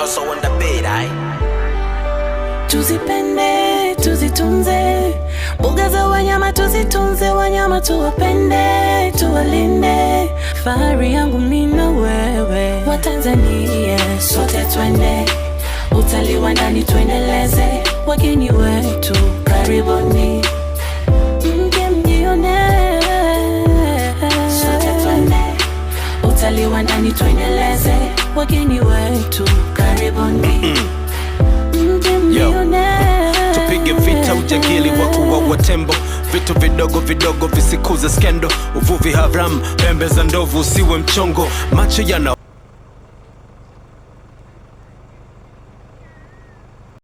also on the beat, aye. Tuzipende, tuzitunze, mbuga za wanyama tuzitunze, wanyama tuwapende, tuwalinde. Fahari yangu mimi na wewe, wa Tanzania sote twende, utalii wa ndani tuendeleze, wageni wetu karibuni, mje mjione. Sote twende, utalii wa ndani tuendeleze, wageni wetu karibuni. Tupige vita ujangili wa kuwa tembo, vitu vidogo vidogo visikuze skendo, uvuvi haram, pembe za ndovu usiwe mchongo, macho yana